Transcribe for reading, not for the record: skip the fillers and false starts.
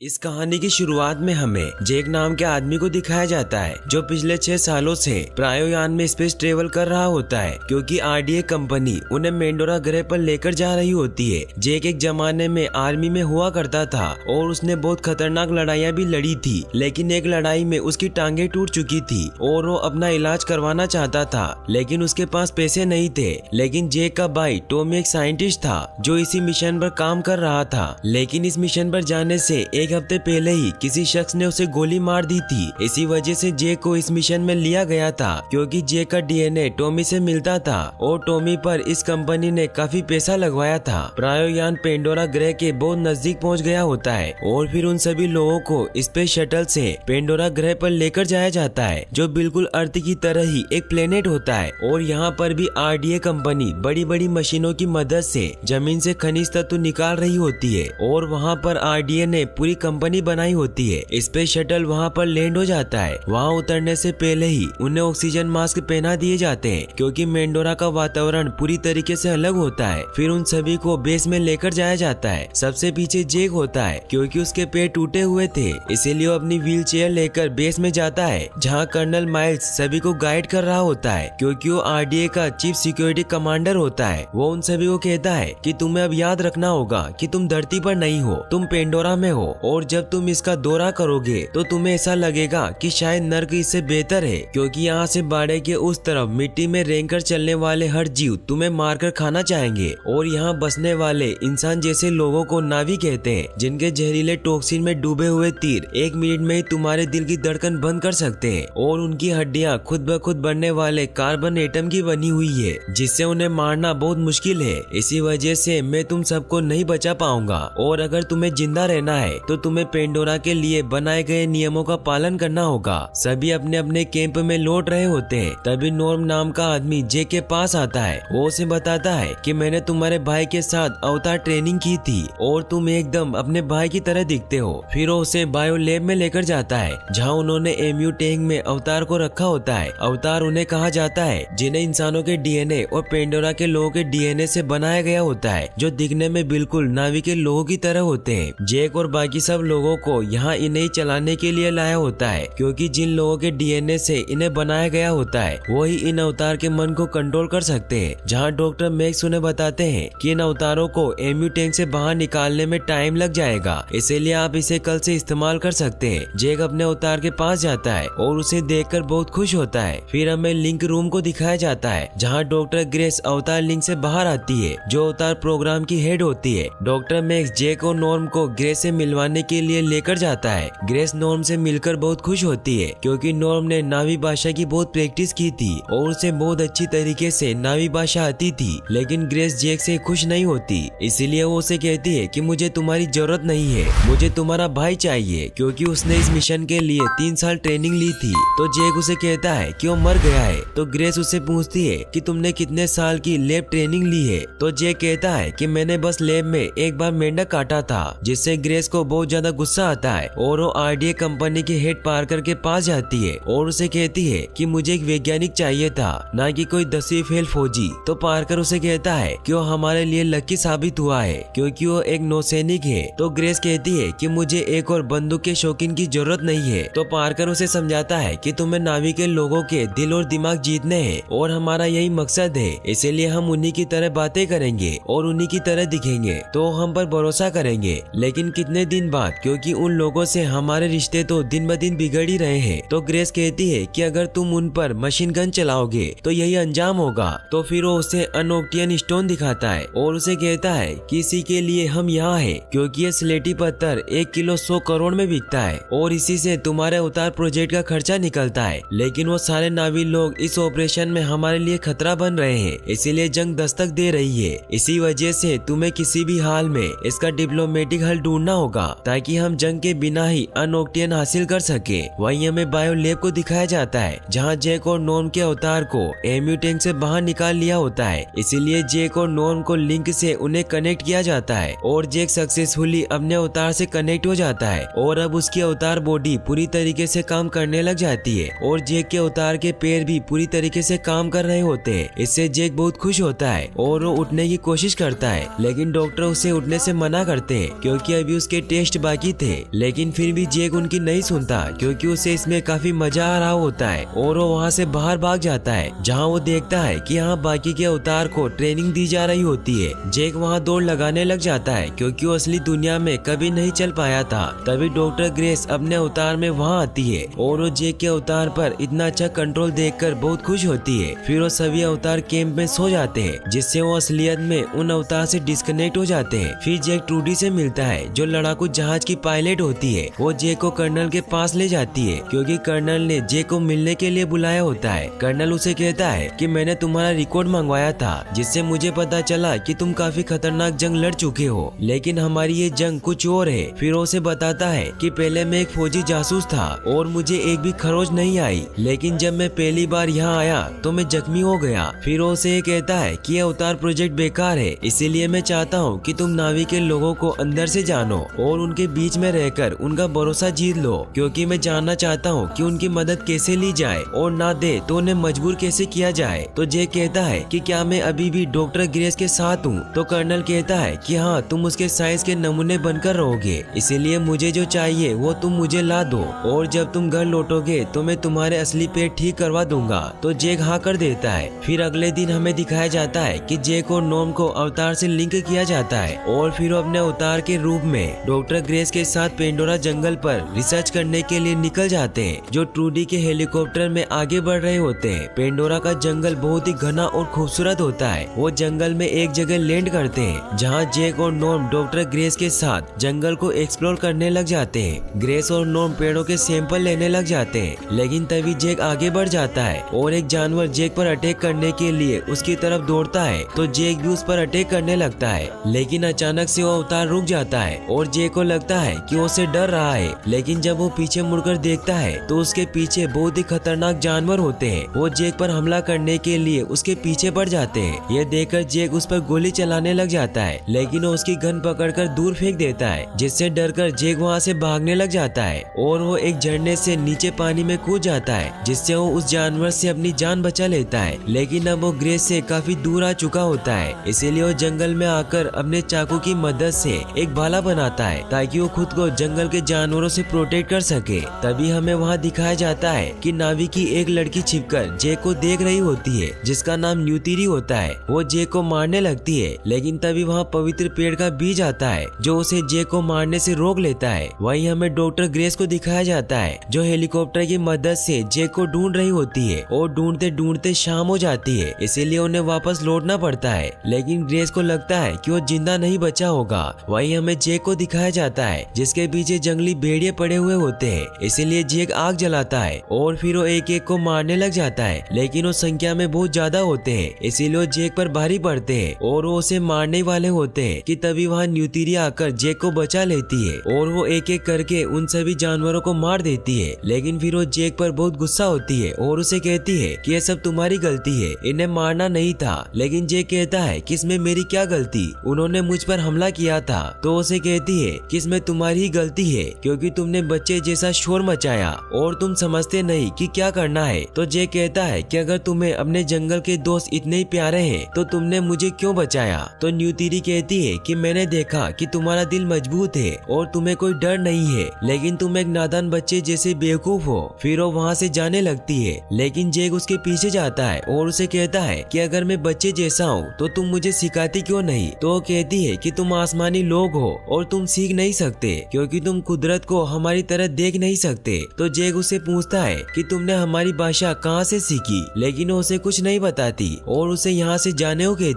इस कहानी की शुरुआत में हमें जेक नाम के आदमी को दिखाया जाता है जो पिछले 6 सालों से प्रायोयान में स्पेस ट्रेवल कर रहा होता है क्योंकि आरडीए कंपनी उन्हें मेंडोरा ग्रह पर लेकर जा रही होती है। जेक एक जमाने में आर्मी में हुआ करता था और उसने बहुत खतरनाक लड़ाइयाँ भी लड़ी थी, लेकिन एक लड़ाई में उसकी टांगे टूट चुकी थी और वो अपना इलाज करवाना चाहता था, लेकिन उसके पास पैसे नहीं थे। लेकिन जेक का भाई टॉमी एक साइंटिस्ट था जो इसी मिशन पर काम कर रहा था, लेकिन इस मिशन पर जाने से एक हफ्ते पहले ही किसी शख्स ने उसे गोली मार दी थी। इसी वजह से जेक को इस मिशन में लिया गया था क्योंकि जेक का डीएनए टॉमी से मिलता था और टॉमी पर इस कंपनी ने काफी पैसा लगवाया था। प्रायोयान पेंडोरा ग्रह के बहुत नजदीक पहुंच गया होता है और फिर उन सभी लोगों को स्पेस शटल से पेंडोरा ग्रह पर लेकर जाया जाता है जो बिल्कुल अर्थ की तरह ही एक प्लेनेट होता है। और यहाँ पर भी आरडीए कंपनी बड़ी बड़ी मशीनों की मदद से जमीन से खनिज तत्व निकाल रही होती है और वहाँ पर आरडीए ने पूरी कंपनी बनाई होती है। स्पेस शटल वहाँ पर लैंड हो जाता है। वहाँ उतरने से पहले ही उन्हें ऑक्सीजन मास्क पहना दिए जाते हैं क्योंकि मेंडोरा का वातावरण पूरी तरीके से अलग होता है। फिर उन सभी को बेस में लेकर जाया जाता है। सबसे पीछे जेक होता है क्योंकि उसके पैर टूटे हुए थे, इसीलिए वो अपनी व्हील चेयर लेकर बेस में जाता है जहाँ कर्नल माइल्स सभी को गाइड कर रहा होता है क्योंकि वो आरडीए का चीफ सिक्योरिटी कमांडर होता है। वो उन सभी को कहता है कि तुम्हें अब याद रखना होगा कि तुम धरती पर नहीं हो, तुम पेंडोरा में हो और जब तुम इसका दौरा करोगे तो तुम्हें ऐसा लगेगा कि शायद नर्क इससे बेहतर है क्योंकि यहाँ से बाड़े के उस तरफ मिट्टी में रेंगकर चलने वाले हर जीव तुम्हें मारकर खाना चाहेंगे और यहाँ बसने वाले इंसान जैसे लोगों को नावी कहते हैं जिनके जहरीले टॉक्सिन में डूबे हुए तीर 1 मिनट में ही तुम्हारे दिल की धड़कन बंद कर सकते हैं और उनकी हड्डियाँ खुद ब खुद बनने वाले कार्बन एटम की बनी हुई है जिससे उन्हें मारना बहुत मुश्किल है। इसी वजह से मैं तुम सबको नहीं बचा पाऊंगा और अगर तुम्हें जिंदा रहना है तो तुम्हें पेंडोरा के लिए बनाए गए नियमों का पालन करना होगा। सभी अपने अपने कैंप में लौट रहे होते हैं। तभी नॉर्म नाम का आदमी जेक के पास आता है। वो उसे बताता है कि मैंने तुम्हारे भाई के साथ अवतार ट्रेनिंग की थी और तुम एकदम अपने भाई की तरह दिखते हो। फिर वो उसे बायो लैब में लेकर जाता है जहाँ उन्होंने एम्यू टैंक में अवतार को रखा होता है। अवतार उन्हें कहा जाता है जिन्हें इंसानों के डीएनए और पेंडोरा के लोगों के डीएनए से बनाया गया होता है जो दिखने में बिल्कुल नावी के लोगों की तरह होते हैं। जेक और बाकी सब लोगों को यहाँ इन्हें चलाने के लिए लाया होता है क्योंकि जिन लोगों के डीएनए से इन्हें बनाया गया होता है वही इन अवतार के मन को कंट्रोल कर सकते हैं। जहाँ डॉक्टर मैक्स उन्हें बताते हैं कि इन अवतारों को एम्यू टैंक से बाहर निकालने में टाइम लग जाएगा, इसीलिए आप इसे कल से इस्तेमाल कर सकते हैं। जेक अपने अवतार के पास जाता है और उसे देखकर बहुत खुश होता है। फिर हमें लिंक रूम को दिखाया जाता है जहाँ डॉक्टर ग्रेस अवतार लिंक से बाहर आती है जो अवतार प्रोग्राम की हेड होती है। डॉक्टर मैक्स जेक और नॉर्म को ग्रेस से मिलवाने के लिए लेकर जाता है। ग्रेस नॉर्म से मिलकर बहुत खुश होती है क्योंकि नॉर्म ने नावी भाषा की बहुत प्रैक्टिस की थी और उसे बहुत अच्छी तरीके से नावी भाषा आती थी। लेकिन ग्रेस जेक से खुश नहीं होती, इसीलिए वो उसे कहती है कि मुझे तुम्हारी जरूरत नहीं है, मुझे तुम्हारा भाई चाहिए क्योंकि उसने इस मिशन के लिए 3 साल ट्रेनिंग ली थी। तो जेक उसे कहता है कि वो मर गया है। तो ग्रेस उसे पूछती है कि तुमने कितने साल की लैब ट्रेनिंग ली है। तो जेक कहता है कि मैंने बस लैब में एक बार मेंढक काटा था, जिससे ग्रेस को बहुत ज्यादा गुस्सा आता है और वो आरडीए कंपनी के हेड पार्कर के पास जाती है और उसे कहती है कि मुझे एक वैज्ञानिक चाहिए था, ना कि कोई 10वीं फेल फौजी। तो पार्कर उसे कहता है कि वो हमारे लिए लकी साबित हुआ है क्योंकि वो एक नौसैनिक है। तो ग्रेस कहती है कि मुझे एक और बंदूक के शौकीन की जरूरत नहीं है। तो पार्कर उसे समझाता है कि तुम्हें नावी के लोगों के दिल और दिमाग जीतने हैं और हमारा यही मकसद है, इसीलिए हम उन्हीं की तरह बातें करेंगे और उन्हीं की तरह दिखेंगे तो हम पर भरोसा करेंगे। लेकिन कितने दिन बाद, क्योंकि उन लोगों से हमारे रिश्ते तो दिन ब दिन बिगड़ ही रहे हैं। तो ग्रेस कहती है कि अगर तुम उन पर मशीन गन चलाओगे तो यही अंजाम होगा। तो फिर वो उसे अनोक्टियन स्टोन दिखाता है और उसे कहता है कि इसी के लिए हम यहाँ हैं क्योंकि ये स्लेटी पत्थर 1 किलो 100 करोड़ में बिकता है और इसी से तुम्हारे अवतार प्रोजेक्ट का खर्चा निकलता है। लेकिन वो सारे नावी लोग इस ऑपरेशन में हमारे लिए खतरा बन रहे हैं, इसीलिए जंग दस्तक दे रही है। इसी वजह से तुम्हें किसी भी हाल में इसका डिप्लोमेटिक हल ढूंढना होगा ताकि हम जंग के बिना ही अनोक्टियन हासिल कर सके। वहीं हमें बायो लैब को दिखाया जाता है जहाँ जेक और नॉर्म के अवतार को एम्यू टैंक से बाहर निकाल लिया होता है, इसीलिए जेक और नॉर्म को लिंक से उन्हें कनेक्ट किया जाता है और जेक सक्सेसफुली अपने अवतार से कनेक्ट हो जाता है और अब उसकी अवतार बॉडी पूरी तरीके से काम करने लग जाती है और जेक के अवतार के पैर भी पूरी तरीके से काम कर रहे होते हैं। इससे जेक बहुत खुश होता है और वो उठने की कोशिश करता है, लेकिन डॉक्टर उसे उठने से मना करते हैं क्योंकि अभी उसके टेस्ट ट्विस्ट बाकी थे, लेकिन फिर भी जेक उनकी नहीं सुनता क्योंकि उसे इसमें काफी मजा आ रहा होता है और वो वहाँ से बाहर भाग जाता है, जहाँ वो देखता है कि यहाँ बाकी के अवतार को ट्रेनिंग दी जा रही होती है। जेक वहाँ दौड़ लगाने लग जाता है क्योंकि वो असली दुनिया में कभी नहीं चल पाया था। तभी डॉक्टर ग्रेस अपने अवतार में वहाँ आती है और वो जेक के अवतार पर इतना अच्छा कंट्रोल देखकर बहुत खुश होती है। फिर वो सभी अवतार कैंप में सो जाते हैं, जिससे वो असलियत में उन अवतार से डिस्कनेक्ट हो जाते हैं। फिर जेक ट्रूडी से मिलता है जो लड़ाकू जहाज की पायलट होती है। वो जेक को कर्नल के पास ले जाती है क्योंकि कर्नल ने जेक को मिलने के लिए बुलाया होता है। कर्नल उसे कहता है कि मैंने तुम्हारा रिकॉर्ड मंगवाया था, जिससे मुझे पता चला कि तुम काफी खतरनाक जंग लड़ चुके हो, लेकिन हमारी ये जंग कुछ और है। फिर उसे बताता है कि पहले मैं एक फौजी जासूस था और मुझे एक भी खरोच नहीं आई, लेकिन जब मैं पहली बार यहाँ आया तो मैं जख्मी हो गया। फिर उसे कहता है कि यह अवतार प्रोजेक्ट बेकार है, इसीलिए मैं चाहता हूँ कि तुम नावी के लोगों को अंदर से जानो और उनके बीच में रहकर उनका भरोसा जीत लो, क्योंकि मैं जानना चाहता हूँ कि उनकी मदद कैसे ली जाए और ना दे तो उन्हें मजबूर कैसे किया जाए। तो जेक कहता है कि क्या मैं अभी भी डॉक्टर ग्रेस के साथ हूँ? तो कर्नल कहता है कि हाँ, तुम उसके साइंस के नमूने बनकर रहोगे, इसीलिए मुझे जो चाहिए वो तुम मुझे ला दो और जब तुम घर लौटोगे तो मैं तुम्हारे असली पेट ठीक करवा दूंगा। तो जेक हाँ कर देता है। फिर अगले दिन हमें दिखाया जाता है कि जेक और नॉर्म को अवतार से लिंक किया जाता है और फिर वो अपने अवतार के रूप में डॉक्टर ग्रेस के साथ पेंडोरा जंगल पर रिसर्च करने के लिए निकल जाते हैं, जो ट्रूडी के हेलीकॉप्टर में आगे बढ़ रहे होते हैं। पेंडोरा का जंगल बहुत ही घना और खूबसूरत होता है। वो जंगल में एक जगह लैंड करते हैं जहाँ जेक और नॉर्म डॉक्टर ग्रेस के साथ जंगल को एक्सप्लोर करने लग जाते हैं। ग्रेस और नॉर्म पेड़ों के सैंपल लेने लग जाते हैं, लेकिन तभी जेक आगे बढ़ जाता है और एक जानवर जेक पर अटैक करने के लिए उसकी तरफ दौड़ता है। तो जेक भी उस पर अटैक करने लगता है, लेकिन अचानक से वो अवतार रुक जाता है और जेक को लगता है कि वो उसे डर रहा है, लेकिन जब वो पीछे मुड़कर देखता है तो उसके पीछे बहुत ही खतरनाक जानवर होते हैं। वो जेक पर हमला करने के लिए उसके पीछे बढ़ जाते हैं। ये देखकर जेक उस पर गोली चलाने लग जाता है, लेकिन वो उसकी गन पकड़कर दूर फेंक देता है, जिससे डरकर जेक वहाँ से भागने लग जाता है और वो एक झरने से नीचे पानी में कूद जाता है, जिससे वो उस जानवर से अपनी जान बचा लेता है। लेकिन अब वो ग्रेस से काफी दूर आ चुका होता है, इसीलिए वो जंगल में आकर अपने चाकू की मदद से एक भाला बनाता है ताकि वो खुद को जंगल के जानवरों से प्रोटेक्ट कर सके। तभी हमें वहाँ दिखाया जाता है कि नावी की एक लड़की छिपकर जेक को देख रही होती है, जिसका नाम न्यूतिरी होता है। वो जेक को मारने लगती है, लेकिन तभी वहाँ पवित्र पेड़ का बीज आता है जो उसे जेक को मारने से रोक लेता है। वहीं हमें डॉक्टर ग्रेस को दिखाया जाता है जो हेलीकॉप्टर की मदद से जेक को ढूंढ रही होती है और ढूंढते ढूंढते शाम हो जाती है, इसीलिए उन्हें वापस लौटना पड़ता है। लेकिन ग्रेस को लगता है कि वो जिंदा नहीं बचा होगा। वहीं हमें जेक को दिखाया जाता है जिसके पीछे जंगली भेड़िए पड़े हुए होते हैं, इसीलिए जेक आग जलाता है और फिर वो एक एक को मारने लग जाता है, लेकिन वो संख्या में बहुत ज्यादा होते हैं, इसीलिए वो जेक पर भारी पड़ते हैं और वो उसे मारने वाले होते हैं कि तभी वहाँ न्यूतिरी आकर जेक को बचा लेती है और वो एक एक करके उन सभी जानवरों को मार देती है। लेकिन फिर वो जेक पर बहुत गुस्सा होती है और उसे कहती है कि ये सब तुम्हारी गलती है, इन्हें मारना नहीं था। लेकिन जेक कहता है कि इसमें मेरी क्या गलती, उन्होंने मुझ पर हमला किया था। तो उसे कहती है कि इसमें तुम्हारी ही गलती है क्योंकि तुमने बच्चे जैसा शोर मचाया और तुम समझते नहीं कि क्या करना है। तो जेक कहता है कि अगर तुम्हें अपने जंगल के दोस्त इतने ही प्यारे हैं तो तुमने मुझे क्यों बचाया। तो न्यूतिरी कहती है कि मैंने देखा कि तुम्हारा दिल मजबूत है और तुम्हें कोई डर नहीं है, लेकिन तुम एक नादान बच्चे जैसे बेवकूफ हो। फिर वो वहाँ से जाने लगती है, लेकिन जेक उसके पीछे जाता है और उसे कहता है कि अगर मैं बच्चे जैसा हूँ तो तुम मुझे सिखाती क्यों नहीं। तो वो कहती है कि तुम आसमानी लोग हो और तुम सीख नहीं सकते क्योंकि तुम कुदरत को हमारी तरह देख नहीं सकते। तो जेक उससे पूछता है कि तुमने हमारी भाषा कहाँ से सीखी, लेकिन वो उसे कुछ नहीं बताती और उसे यहाँ से जाने को कहती